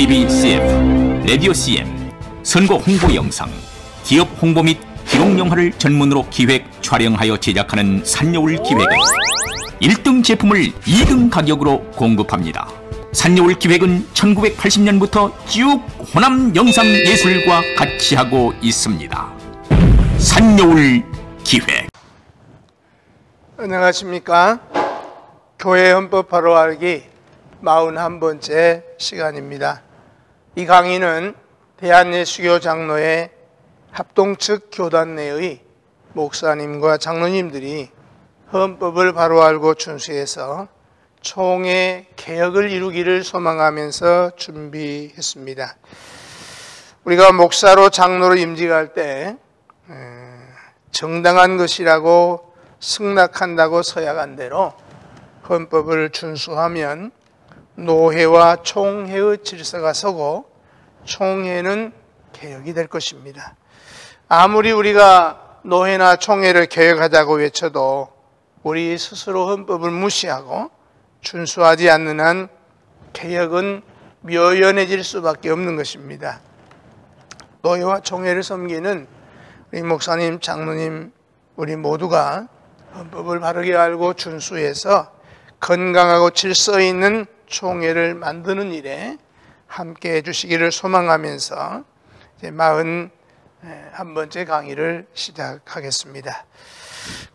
TV CF, 라디오 CM, 선거 홍보 영상, 기업 홍보 및 기록 영화를 전문으로 기획, 촬영하여 제작하는 산여울 기획은 1등 제품을 2등 가격으로 공급합니다. 산여울 기획은 1980년부터 쭉 호남 영상예술과 같이 하고 있습니다. 산여울 기획. 안녕하십니까. 교회 헌법 바로 알기 41번째 시간입니다. 이 강의는 대한예수교 장로회 합동측 교단 내의 목사님과 장로님들이 헌법을 바로 알고 준수해서 총회 개혁을 이루기를 소망하면서 준비했습니다. 우리가 목사로 장로로 임직할 때 정당한 것이라고 승낙한다고 서약한 대로 헌법을 준수하면 노회와 총회의 질서가 서고 총회는 개혁이 될 것입니다. 아무리 우리가 노회나 총회를 개혁하자고 외쳐도 우리 스스로 헌법을 무시하고 준수하지 않는 한 개혁은 묘연해질 수밖에 없는 것입니다. 노회와 총회를 섬기는 우리 목사님, 장로님, 우리 모두가 헌법을 바르게 알고 준수해서 건강하고 질서 있는 총회를 만드는 일에 함께 해주시기를 소망하면서 이제 41번째 강의를 시작하겠습니다.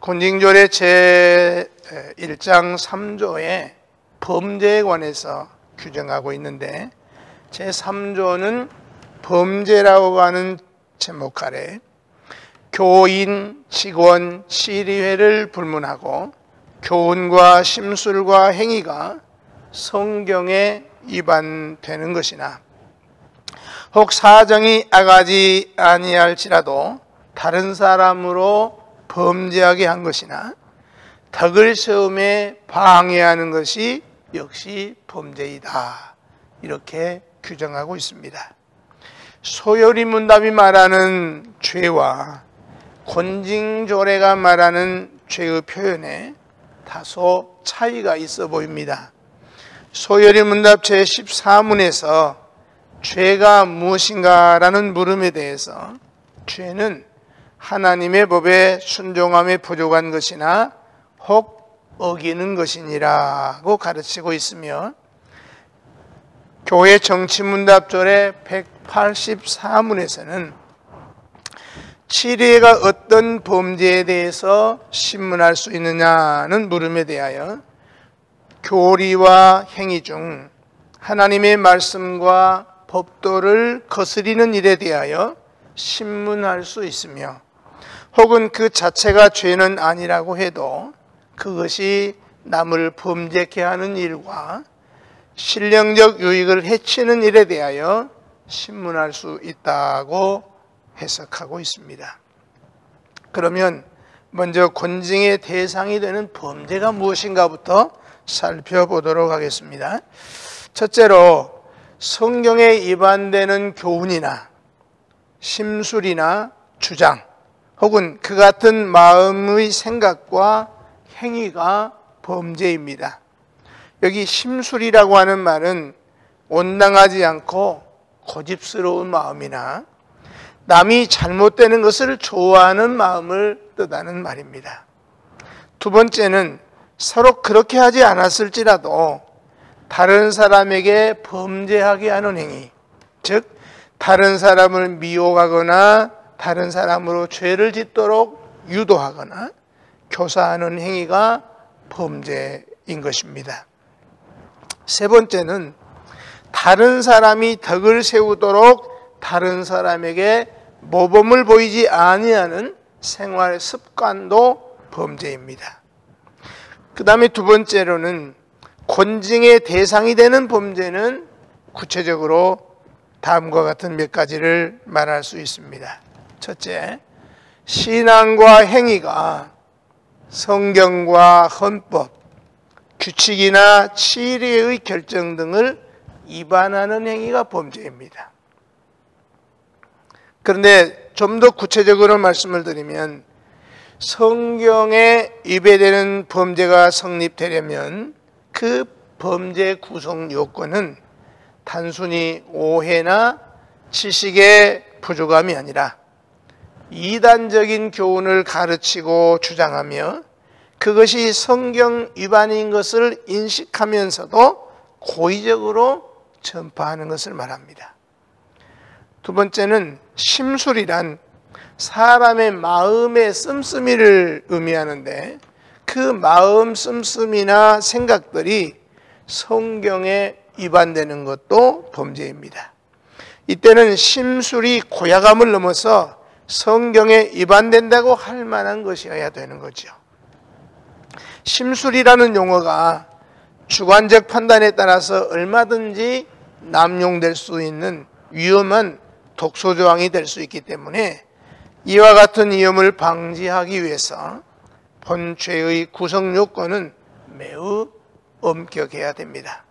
권징조례 제1장 3조에 범죄에 관해서 규정하고 있는데 제3조는 범죄라고 하는 제목 아래 교인, 직원, 시리회를 불문하고 교훈과 심술과 행위가 성경에 위반되는 것이나 혹 사정이 악하지 아니할지라도 다른 사람으로 범죄하게 한 것이나 덕을 세움에 방해하는 것이 역시 범죄이다. 이렇게 규정하고 있습니다. 소요리 문답이 말하는 죄와 권징조례가 말하는 죄의 표현에 다소 차이가 있어 보입니다. 소요리 문답 제14문에서 죄가 무엇인가라는 물음에 대해서 죄는 하나님의 법에 순종함에 부족한 것이나 혹 어기는 것이니라고 가르치고 있으며 교회 정치문답조례 184문에서는 치리가 어떤 범죄에 대해서 신문할 수 있느냐는 물음에 대하여 교리와 행위 중 하나님의 말씀과 법도를 거스리는 일에 대하여 신문할 수 있으며 혹은 그 자체가 죄는 아니라고 해도 그것이 남을 범죄케 하는 일과 신령적 유익을 해치는 일에 대하여 신문할 수 있다고 해석하고 있습니다. 그러면 먼저 권징의 대상이 되는 범죄가 무엇인가부터 살펴보도록 하겠습니다. 첫째로 성경에 위반되는 교훈이나 심술이나 주장 혹은 그 같은 마음의 생각과 행위가 범죄입니다. 여기 심술이라고 하는 말은 온당하지 않고 고집스러운 마음이나 남이 잘못되는 것을 좋아하는 마음을 뜻하는 말입니다. 두 번째는 서로 그렇게 하지 않았을지라도 다른 사람에게 범죄하게 하는 행위, 즉 다른 사람을 미워하거나 다른 사람으로 죄를 짓도록 유도하거나 교사하는 행위가 범죄인 것입니다. 세 번째는 다른 사람이 덕을 세우도록 다른 사람에게 모범을 보이지 아니하는 생활 습관도 범죄입니다. 그 다음에 두 번째로는 권징의 대상이 되는 범죄는 구체적으로 다음과 같은 몇 가지를 말할 수 있습니다. 첫째, 신앙과 행위가 성경과 헌법, 규칙이나 치리의 결정 등을 위반하는 행위가 범죄입니다. 그런데 좀 더 구체적으로 말씀을 드리면 성경에 위배되는 범죄가 성립되려면 그 범죄 구성 요건은 단순히 오해나 지식의 부족함이 아니라 이단적인 교훈을 가르치고 주장하며 그것이 성경 위반인 것을 인식하면서도 고의적으로 전파하는 것을 말합니다. 두 번째는 심술이란 사람의 마음의 씀씀이를 의미하는데 그 마음 씀씀이나 생각들이 성경에 위반되는 것도 범죄입니다. 이때는 심술이 고야감을 넘어서 성경에 위반된다고 할 만한 것이어야 되는 거죠. 심술이라는 용어가 주관적 판단에 따라서 얼마든지 남용될 수 있는 위험한 독소조항이 될 수 있기 때문에 이와 같은 위험을 방지하기 위해서 본죄의 구성 요건은 매우 엄격해야 됩니다.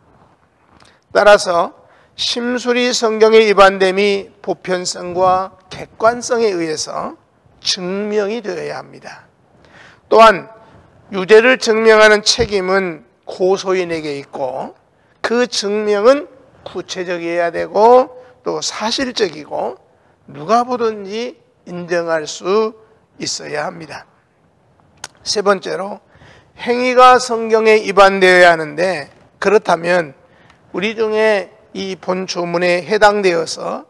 따라서 심술이 성경에 위반됨이 보편성과 객관성에 의해서 증명이 되어야 합니다. 또한 유죄를 증명하는 책임은 고소인에게 있고 그 증명은 구체적이어야 되고 또 사실적이고 누가 보든지 인정할 수 있어야 합니다. 세 번째로 행위가 성경에 위반되어야 하는데 그렇다면 우리 중에 이 본조문에 해당되어서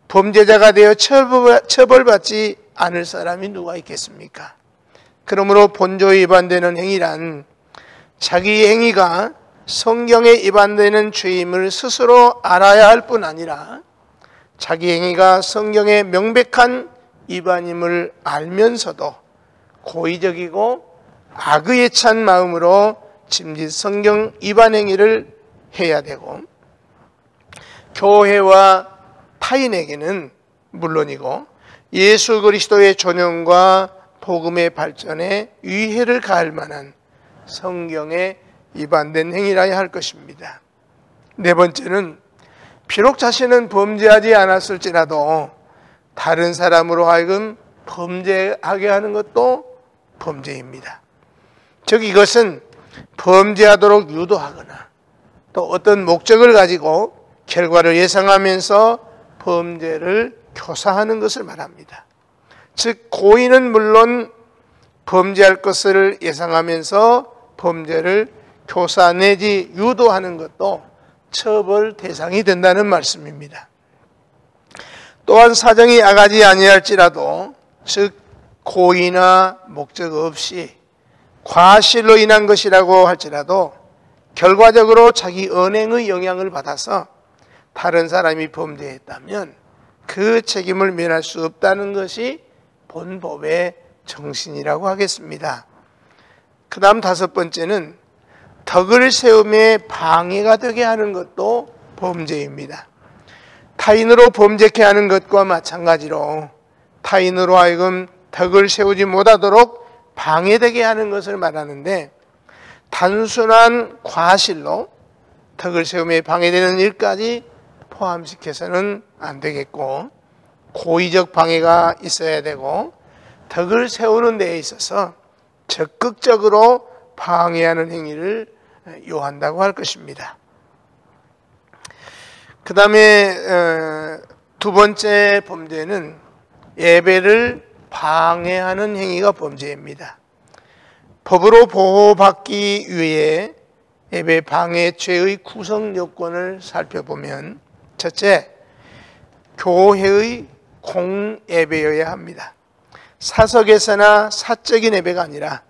범죄자가 되어 처벌받지 않을 사람이 누가 있겠습니까? 그러므로 본조에 위반되는 행위란 자기 행위가 성경에 위반되는 죄임을 스스로 알아야 할 뿐 아니라 자기 행위가 성경의 명백한 위반임을 알면서도 고의적이고 악의에 찬 마음으로 짐짓 성경 위반 행위를 해야 되고 교회와 타인에게는 물론이고 예수 그리스도의 존영과 복음의 발전에 위해를 가할 만한 성경에 위반된 행위라야 할 것입니다. 네 번째는 비록 자신은 범죄하지 않았을지라도 다른 사람으로 하여금 범죄하게 하는 것도 범죄입니다. 즉 이것은 범죄하도록 유도하거나 또 어떤 목적을 가지고 결과를 예상하면서 범죄를 교사하는 것을 말합니다. 즉 고의는 물론 범죄할 것을 예상하면서 범죄를 교사 내지 유도하는 것도 처벌 대상이 된다는 말씀입니다. 또한 사정이 악하지 아니할지라도 즉 고의나 목적 없이 과실로 인한 것이라고 할지라도 결과적으로 자기 언행의 영향을 받아서 다른 사람이 범죄했다면 그 책임을 면할 수 없다는 것이 본법의 정신이라고 하겠습니다. 그 다음 다섯 번째는 덕을 세움에 방해가 되게 하는 것도 범죄입니다. 타인으로 범죄케 하는 것과 마찬가지로 타인으로 하여금 덕을 세우지 못하도록 방해되게 하는 것을 말하는데 단순한 과실로 덕을 세움에 방해되는 일까지 포함시켜서는 안 되겠고 고의적 방해가 있어야 되고 덕을 세우는 데에 있어서 적극적으로 방해하는 행위를 요한다고 할 것입니다. 그 다음에 두 번째 범죄는 예배를 방해하는 행위가 범죄입니다. 법으로 보호받기 위해 예배 방해죄의 구성 요건을 살펴보면 첫째, 교회의 공예배여야 합니다. 사석에서나 사적인 예배가 아니라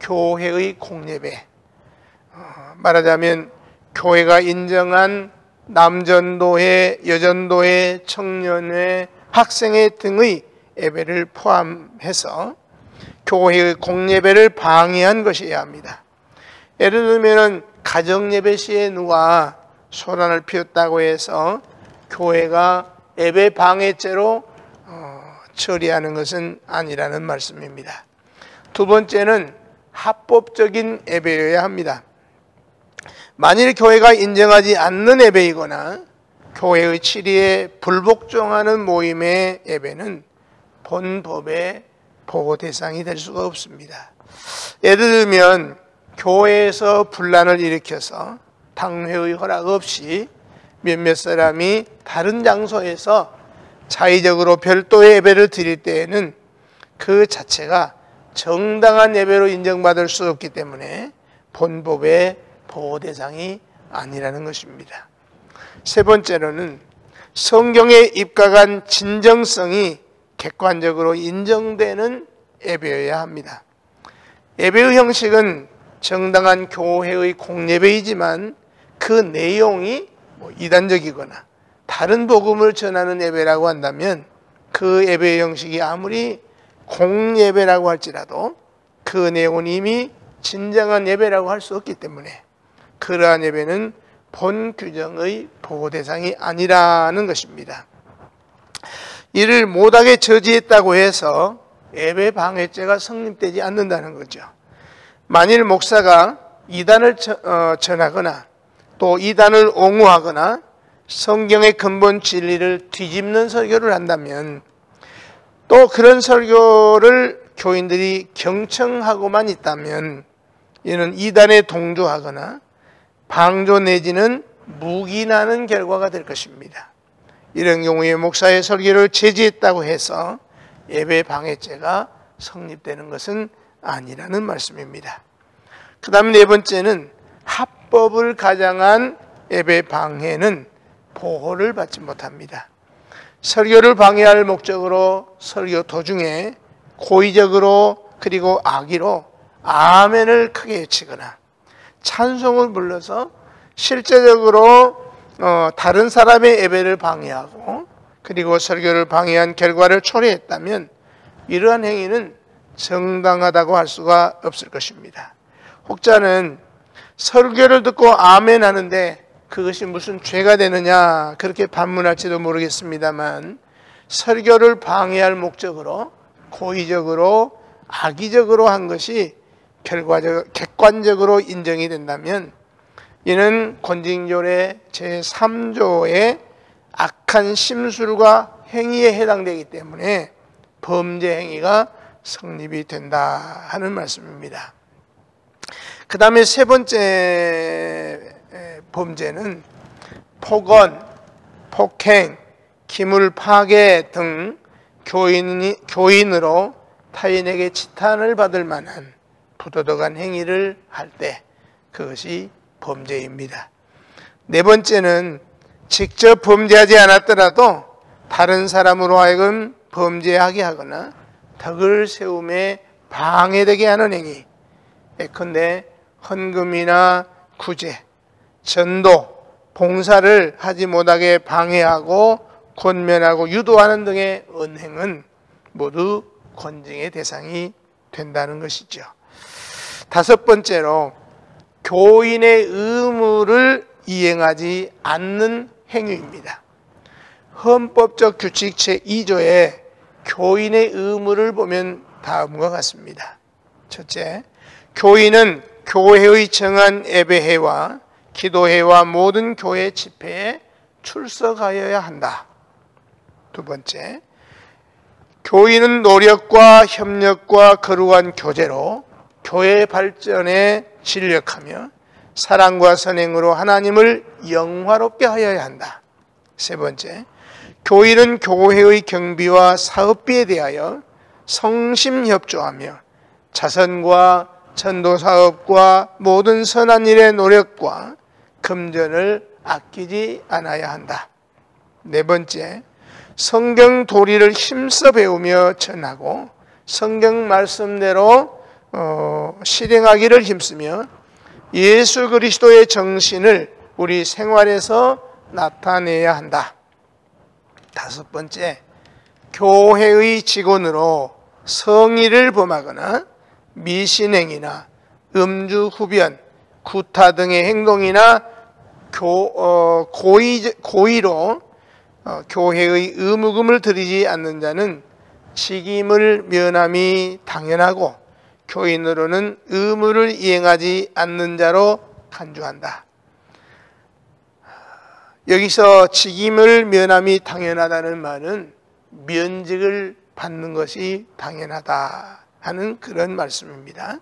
교회의 공예배. 말하자면 교회가 인정한 남전도회, 여전도회, 청년회, 학생회 등의 예배를 포함해서 교회의 공예배를 방해한 것이어야 합니다. 예를 들면 가정예배 시에 누가 소란을 피웠다고 해서 교회가 예배 방해죄로 처리하는 것은 아니라는 말씀입니다. 두 번째는 합법적인 예배여야 합니다. 만일 교회가 인정하지 않는 예배이거나 교회의 치리에 불복종하는 모임의 예배는 본법의 보호 대상이 될 수가 없습니다. 예를 들면 교회에서 분란을 일으켜서 당회의 허락 없이 몇몇 사람이 다른 장소에서 자의적으로 별도의 예배를 드릴 때에는 그 자체가 정당한 예배로 인정받을 수 없기 때문에 본법의 보호 대상이 아니라는 것입니다. 세 번째로는 성경에 입각한 진정성이 객관적으로 인정되는 예배여야 합니다. 예배의 형식은 정당한 교회의 공예배이지만 그 내용이 이단적이거나 다른 복음을 전하는 예배라고 한다면 그 예배의 형식이 아무리 공예배라고 할지라도 그 내용은 이미 진정한 예배라고 할 수 없기 때문에 그러한 예배는 본 규정의 보호 대상이 아니라는 것입니다. 이를 못하게 저지했다고 해서 예배 방해죄가 성립되지 않는다는 거죠. 만일 목사가 이단을 전하거나 또 이단을 옹호하거나 성경의 근본 진리를 뒤집는 설교를 한다면 또 그런 설교를 교인들이 경청하고만 있다면 이는 이단에 동조하거나 방조 내지는 묵인하는 결과가 될 것입니다. 이런 경우에 목사의 설교를 제지했다고 해서 예배 방해죄가 성립되는 것은 아니라는 말씀입니다. 그 다음 네 번째는 합법을 가장한 예배 방해는 보호를 받지 못합니다. 설교를 방해할 목적으로 설교 도중에 고의적으로 그리고 악의로 아멘을 크게 외치거나 찬송을 불러서 실제적으로 다른 사람의 예배를 방해하고 그리고 설교를 방해한 결과를 초래했다면 이러한 행위는 정당하다고 할 수가 없을 것입니다. 혹자는 설교를 듣고 아멘 하는데 그것이 무슨 죄가 되느냐 그렇게 반문할지도 모르겠습니다만 설교를 방해할 목적으로 고의적으로 악의적으로 한 것이 객관적으로 인정이 된다면 이는 권징조례 제3조의 악한 심술과 행위에 해당되기 때문에 범죄 행위가 성립이 된다 하는 말씀입니다. 그 다음에 세 번째 범죄는 폭언, 폭행, 기물 파괴 등 교인으로 타인에게 치탄을 받을 만한 부도덕한 행위를 할 때 그것이 범죄입니다. 네 번째는 직접 범죄하지 않았더라도 다른 사람으로 하여금 범죄하게 하거나 덕을 세움에 방해되게 하는 행위, 예컨대 헌금이나 구제, 전도, 봉사를 하지 못하게 방해하고 권면하고 유도하는 등의 언행은 모두 권징의 대상이 된다는 것이죠. 다섯 번째로 교인의 의무를 이행하지 않는 행위입니다. 헌법적 규칙 제2조에 교인의 의무를 보면 다음과 같습니다. 첫째, 교인은 교회의 정한 예배회와 기도회와 모든 교회 집회에 출석하여야 한다. 두 번째, 교인은 노력과 협력과 거룩한 교제로 교회 발전에 진력하며 사랑과 선행으로 하나님을 영화롭게 하여야 한다. 세 번째, 교인은 교회의 경비와 사업비에 대하여 성심협조하며 자선과 전도사업과 모든 선한 일의 노력과 금전을 아끼지 않아야 한다. 네 번째, 성경 도리를 힘써 배우며 전하고 성경 말씀대로 실행하기를 힘쓰며 예수 그리스도의 정신을 우리 생활에서 나타내야 한다. 다섯 번째, 교회의 직원으로 성의를 범하거나 미신행위나 음주 흡연, 구타 등의 행동이나 고의로 교회의 의무금을 드리지 않는 자는 직임을 면함이 당연하고 교인으로는 의무를 이행하지 않는 자로 간주한다. 여기서 직임을 면함이 당연하다는 말은 면직을 받는 것이 당연하다 하는 그런 말씀입니다.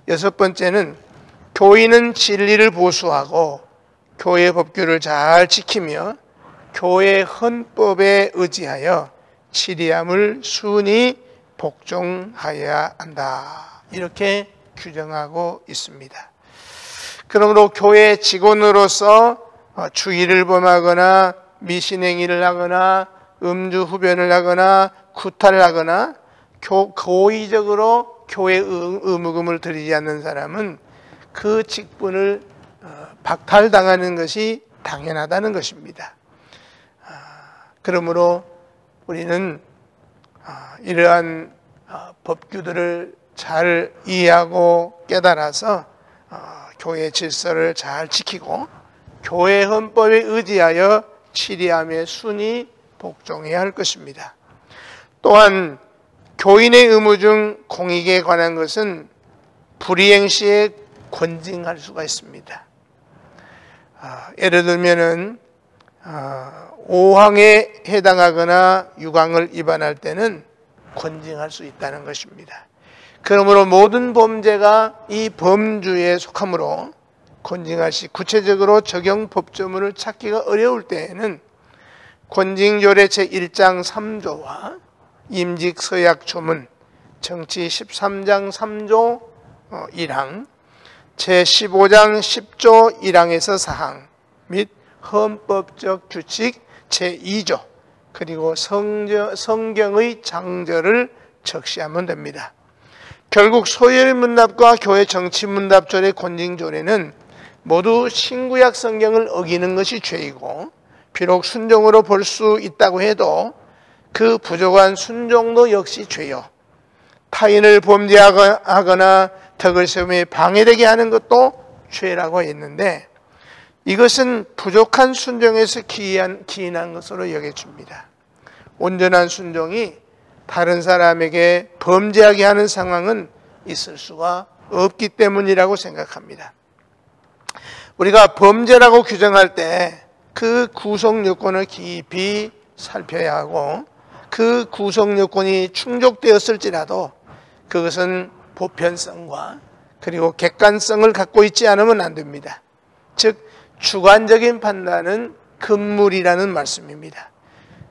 여섯 번째는 교인은 진리를 보수하고 교회 법규를 잘 지키며 교회 헌법에 의지하여 치리함을 순히 복종하여야 한다. 이렇게 규정하고 있습니다. 그러므로 교회 직원으로서 주의를 범하거나 미신행위를 하거나 음주 흡연을 하거나 구타를 하거나 고의적으로 교회 의무금을 드리지 않는 사람은 그 직분을 박탈당하는 것이 당연하다는 것입니다. 그러므로 우리는 이러한 법규들을 잘 이해하고 깨달아서 교회 질서를 잘 지키고 교회 헌법에 의지하여 치리함에 순히 복종해야 할 것입니다. 또한 교인의 의무 중 공익에 관한 것은 불이행 시에 권징할 수가 있습니다. 예를 들면은 5항에 해당하거나 6항을 위반할 때는 권징할 수 있다는 것입니다. 그러므로 모든 범죄가 이 범주에 속하므로 권징할 시 구체적으로 적용 법조문을 찾기가 어려울 때에는 권징조례 제1장 3조와 임직서약조문 정치 13장 3조 1항 제15장 10조 1항에서 4항 및 헌법적 규칙 제2조 그리고 성경의 장절을 적시하면 됩니다. 결국 소열문답과 교회 정치문답조례 권징조례는 모두 신구약 성경을 어기는 것이 죄이고 비록 순종으로 볼 수 있다고 해도 그 부족한 순종도 역시 죄요. 타인을 범죄하거나 덕을 세우며 방해되게 하는 것도 죄라고 했는데 이것은 부족한 순종에서 기인한 것으로 여겨집니다. 온전한 순종이 다른 사람에게 범죄하게 하는 상황은 있을 수가 없기 때문이라고 생각합니다. 우리가 범죄라고 규정할 때 그 구성 요건을 깊이 살펴야 하고 그 구성 요건이 충족되었을지라도 그것은 보편성과 그리고 객관성을 갖고 있지 않으면 안 됩니다. 즉 주관적인 판단은 금물이라는 말씀입니다.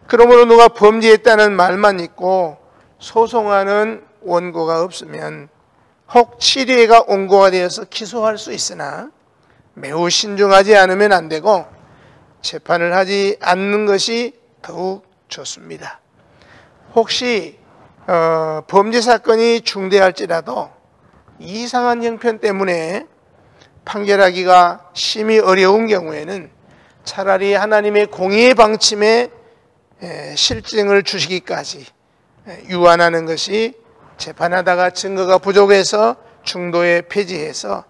그러므로 누가 범죄했다는 말만 있고 소송하는 원고가 없으면 혹 치리가 원고가 되어서 기소할 수 있으나 매우 신중하지 않으면 안 되고 재판을 하지 않는 것이 더욱 좋습니다. 혹시 범죄 사건이 중대할지라도 이상한 형편 때문에 판결하기가 심히 어려운 경우에는 차라리 하나님의 공의의 방침에 실증을 주시기까지 유한하는 것이 재판하다가 증거가 부족해서 중도에 폐지해서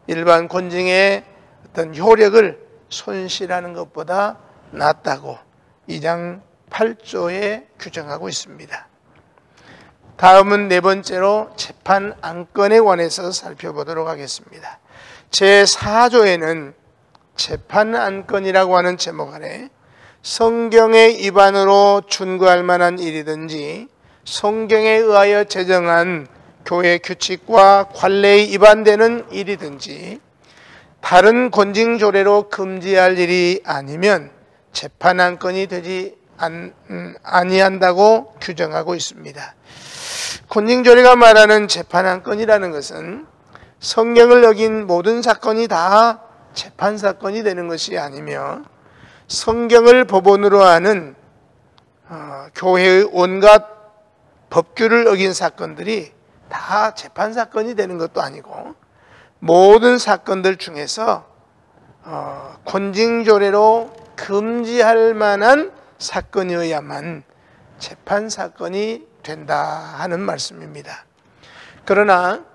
일반 권징의 어떤 효력을 손실하는 것보다 낫다고 2장 8조에 규정하고 있습니다. 다음은 네 번째로 재판 안건에 관해서 살펴보도록 하겠습니다. 제4조에는 재판 안건이라고 하는 제목 아래 성경의 위반으로 준거할 만한 일이든지 성경에 의하여 제정한 교회 규칙과 관례에 위반되는 일이든지 다른 권징조례로 금지할 일이 아니면 재판 안건이 되지 아니한다고 규정하고 있습니다. 권징조례가 말하는 재판 안건이라는 것은 성경을 어긴 모든 사건이 다 재판 사건이 되는 것이 아니며 성경을 법원으로 하는 교회의 온갖 법규를 어긴 사건들이 다 재판 사건이 되는 것도 아니고 모든 사건들 중에서 권징조례로 금지할 만한 사건이어야만 재판 사건이 된다 하는 말씀입니다. 그러나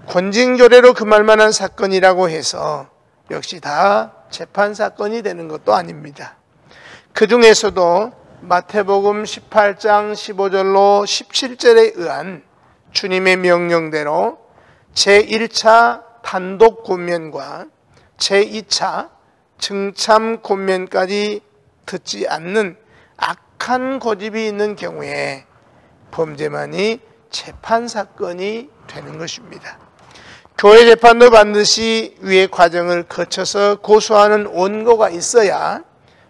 권징조례로 금할 만한 사건이라고 해서 역시 다 재판 사건이 되는 것도 아닙니다. 그 중에서도 마태복음 18장 15절로 17절에 의한 주님의 명령대로 제1차 단독 권면과 제2차 증참 권면까지 듣지 않는 악한 고집이 있는 경우에 범죄만이 재판 사건이 되는 것입니다. 교회 재판도 반드시 위의 과정을 거쳐서 고소하는 원고가 있어야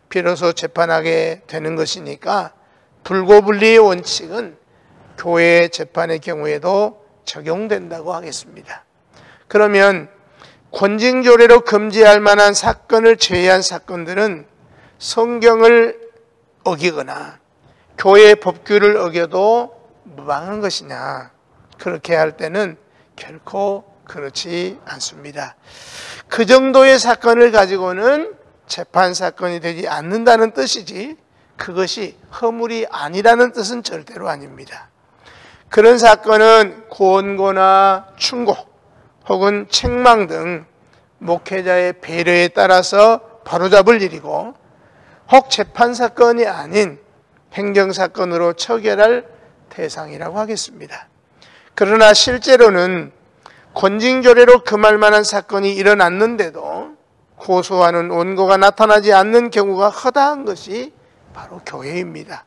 비로소 재판하게 되는 것이니까 불고불리의 원칙은 교회 재판의 경우에도 적용된다고 하겠습니다. 그러면 권징조례로 금지할 만한 사건을 제외한 사건들은 성경을 어기거나 교회 법규를 어겨도 무방한 것이냐? 그렇게 할 때는 결코 그렇지 않습니다. 그 정도의 사건을 가지고는 재판 사건이 되지 않는다는 뜻이지 그것이 허물이 아니라는 뜻은 절대로 아닙니다. 그런 사건은 권고나 충고 혹은 책망 등 목회자의 배려에 따라서 바로잡을 일이고 혹 재판 사건이 아닌 행정사건으로 처결할 대상이라고 하겠습니다. 그러나 실제로는 권징조례로 금할 만한 사건이 일어났는데도 고소하는 원고가 나타나지 않는 경우가 허다한 것이 바로 교회입니다.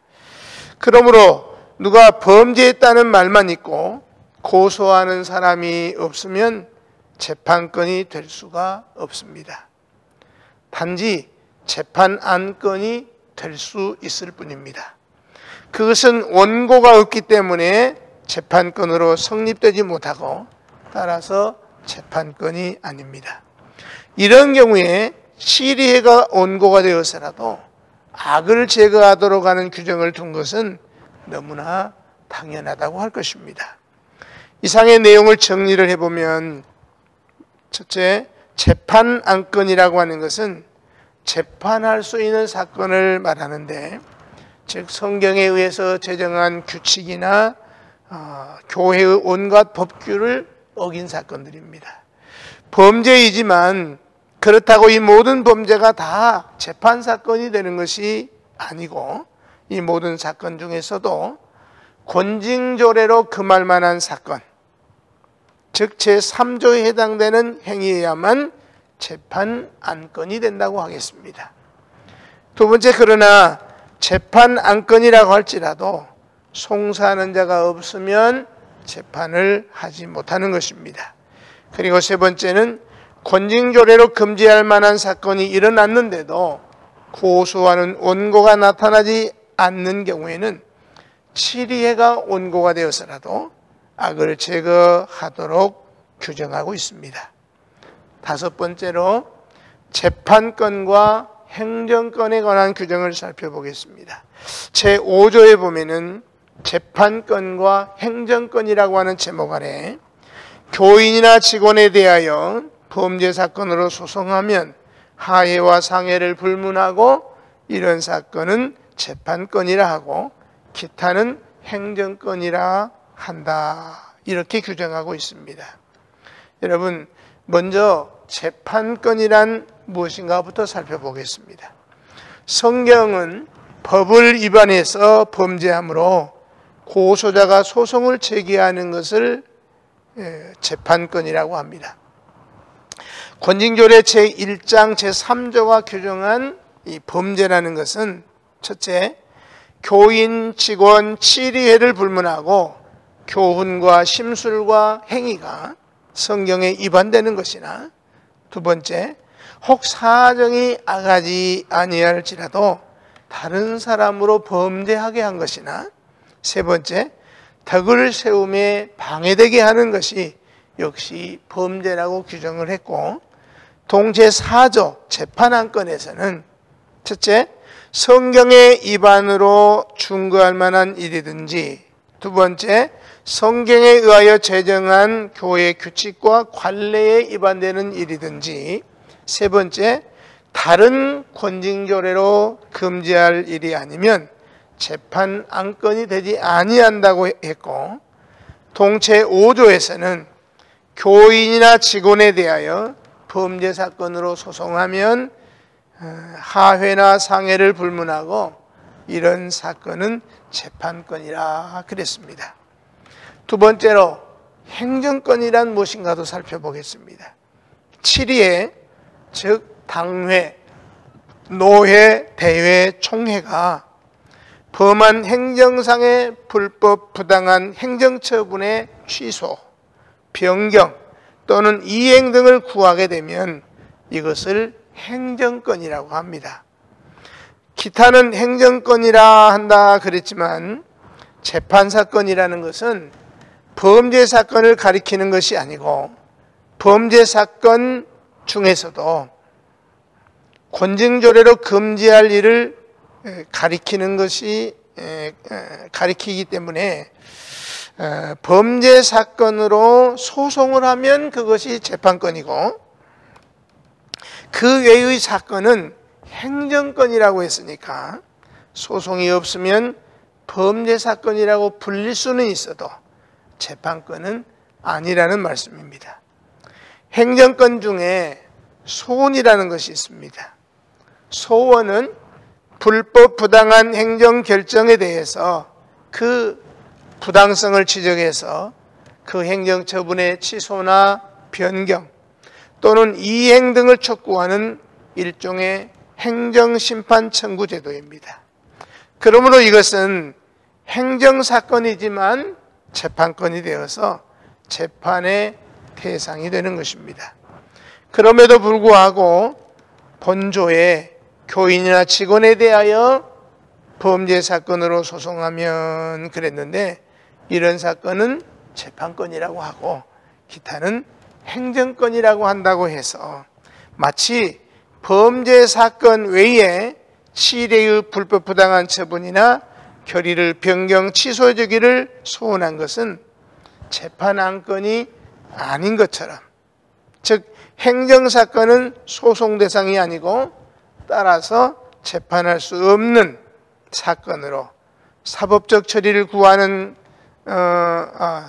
그러므로 누가 범죄했다는 말만 있고 고소하는 사람이 없으면 재판건이 될 수가 없습니다. 단지 재판 안건이 될 수 있을 뿐입니다. 그것은 원고가 없기 때문에 재판건으로 성립되지 못하고 따라서 재판건이 아닙니다. 이런 경우에 시리해가 원고가 되어서라도 악을 제거하도록 하는 규정을 둔 것은 너무나 당연하다고 할 것입니다. 이상의 내용을 정리를 해보면 첫째, 재판 안건이라고 하는 것은 재판할 수 있는 사건을 말하는데 즉 성경에 의해서 제정한 규칙이나 교회의 온갖 법규를 어긴 사건들입니다. 범죄이지만 그렇다고 이 모든 범죄가 다 재판 사건이 되는 것이 아니고 이 모든 사건 중에서도 권징조례로 금할 만한 사건, 즉 제3조에 해당되는 행위여야만 재판 안건이 된다고 하겠습니다. 두 번째, 그러나 재판 안건이라고 할지라도 송사하는 자가 없으면 재판을 하지 못하는 것입니다. 그리고 세 번째는 권징조례로 금지할 만한 사건이 일어났는데도 고소하는 원고가 나타나지 않는 경우에는 치리해가 원고가 되어서라도 악을 제거하도록 규정하고 있습니다. 다섯 번째로 재판권과 행정권에 관한 규정을 살펴보겠습니다. 제5조에 보면은 재판권과 행정권이라고 하는 제목 아래 교인이나 직원에 대하여 범죄 사건으로 소송하면 하해와 상해를 불문하고 이런 사건은 재판권이라 하고 기타는 행정권이라 한다. 이렇게 규정하고 있습니다. 여러분, 먼저 재판권이란 무엇인가부터 살펴보겠습니다. 성경은 법을 위반해서 범죄함으로 고소자가 소송을 제기하는 것을 재판권이라고 합니다. 권징조례 제1장 제3조가 규정한 이 범죄라는 것은 첫째, 교인, 직원, 치리회를 불문하고 교훈과 심술과 행위가 성경에 위반되는 것이나 두 번째, 혹 사정이 악하지 아니할지라도 다른 사람으로 범죄하게 한 것이나 세 번째, 덕을 세움에 방해되게 하는 것이 역시 범죄라고 규정을 했고 동제 4조 재판안건에서는 첫째, 성경의 위반으로 중거할 만한 일이든지 두 번째, 성경에 의하여 제정한 교회 규칙과 관례에 위반되는 일이든지 세 번째, 다른 권징조례로 금지할 일이 아니면 재판 안건이 되지 아니한다고 했고 동체 5조에서는 교인이나 직원에 대하여 범죄 사건으로 소송하면 하회나 상해를 불문하고 이런 사건은 재판권이라 그랬습니다. 두 번째로 행정권이란 무엇인가도 살펴보겠습니다. 치리회, 즉 당회, 노회, 대회, 총회가 범한 행정상의 불법 부당한 행정처분의 취소, 변경 또는 이행 등을 구하게 되면 이것을 행정권이라고 합니다. 기타는 행정권이라 한다 그랬지만 재판사건이라는 것은 범죄사건을 가리키는 것이 아니고 범죄사건 중에서도 권징조례로 금지할 일을 가리키는 것이 가리키기 때문에 범죄사건으로 소송을 하면 그것이 재판권이고 그 외의 사건은 행정권이라고 했으니까 소송이 없으면 범죄사건이라고 불릴 수는 있어도 재판권은 아니라는 말씀입니다. 행정권 중에 소원이라는 것이 있습니다. 소원은 불법 부당한 행정결정에 대해서 그 부당성을 지적해서 그 행정처분의 취소나 변경 또는 이행 등을 촉구하는 일종의 행정심판 청구 제도입니다. 그러므로 이것은 행정사건이지만 재판권이 되어서 재판의 대상이 되는 것입니다. 그럼에도 불구하고 본조에 교인이나 직원에 대하여 범죄사건으로 소송하면 그랬는데 이런 사건은 재판권이라고 하고 기타는 행정권이라고 한다고 해서 마치 범죄사건 외에 치례의 불법 부당한 처분이나 결의를 변경 취소해주기를 소원한 것은 재판안건이 아닌 것처럼, 즉 행정사건은 소송 대상이 아니고 따라서 재판할 수 없는 사건으로 사법적 처리를 구하는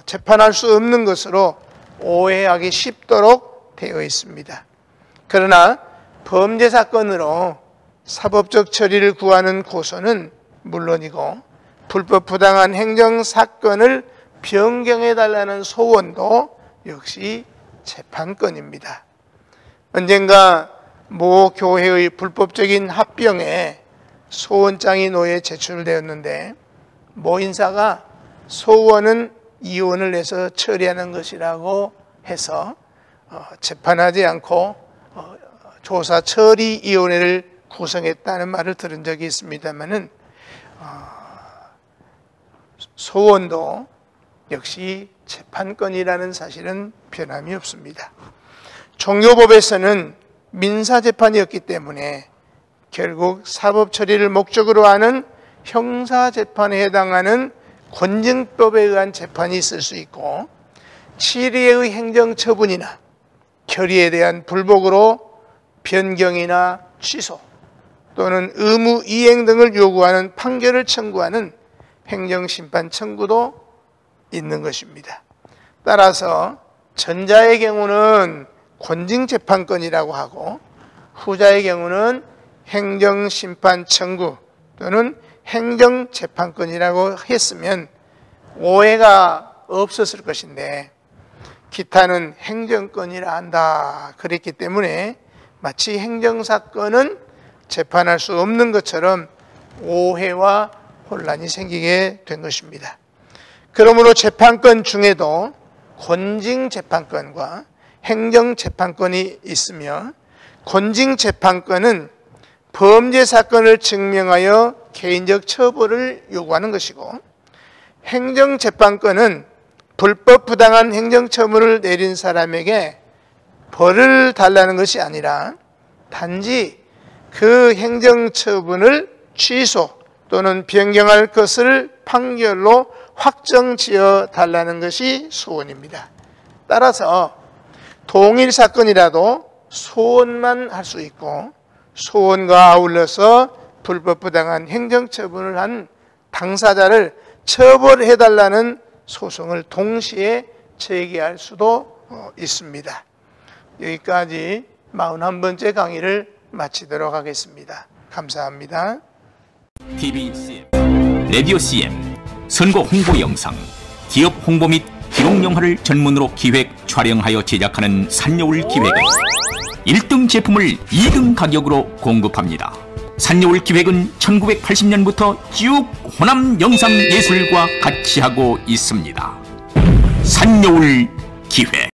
재판할 수 없는 것으로 오해하기 쉽도록 되어 있습니다. 그러나 범죄사건으로 사법적 처리를 구하는 고소는 물론이고 불법 부당한 행정사건을 변경해달라는 소원도 역시 재판권입니다. 언젠가 모 교회의 불법적인 합병에 소원장이 노예 제출되었는데 모 인사가 소원은 이혼을 해서 처리하는 것이라고 해서 재판하지 않고 조사 처리위원회를 구성했다는 말을 들은 적이 있습니다만은 소원도 역시 재판권이라는 사실은 변함이 없습니다. 종교법에서는 민사재판이었기 때문에 결국 사법처리를 목적으로 하는 형사재판에 해당하는 권증법에 의한 재판이 있을 수 있고 치리의 행정처분이나 결의에 대한 불복으로 변경이나 취소 또는 의무 이행 등을 요구하는 판결을 청구하는 행정심판 청구도 있는 것입니다. 따라서 전자의 경우는 권징재판권이라고 하고 후자의 경우는 행정심판 청구 또는 행정재판권이라고 했으면 오해가 없었을 것인데 기타는 행정권이라 한다 그랬기 때문에 마치 행정사건은 재판할 수 없는 것처럼 오해와 혼란이 생기게 된 것입니다. 그러므로 재판권 중에도 권징재판권과 행정재판권이 있으며 권징재판권은 범죄사건을 증명하여 개인적 처벌을 요구하는 것이고 행정재판권은 불법 부당한 행정처분을 내린 사람에게 벌을 달라는 것이 아니라 단지 그 행정처분을 취소 또는 변경할 것을 판결로 확정지어 달라는 것이 소원입니다. 따라서 동일 사건이라도 소원만 할 수 있고 소원과 아울러서 불법 부당한 행정처분을 한 당사자를 처벌해달라는 소송을 동시에 제기할 수도 있습니다. 여기까지 41번째 강의를 마치도록 하겠습니다. 감사합니다. TVCM, 라디오 CM, 선거 홍보 영상, 기업 홍보 및 기록 영화를 전문으로 기획, 촬영하여 제작하는 산여울 기획은 1등 제품을 2등 가격으로 공급합니다. 산여울 기획은 1980년부터 쭉 호남 영상예술과 같이 하고 있습니다. 산여울 기획.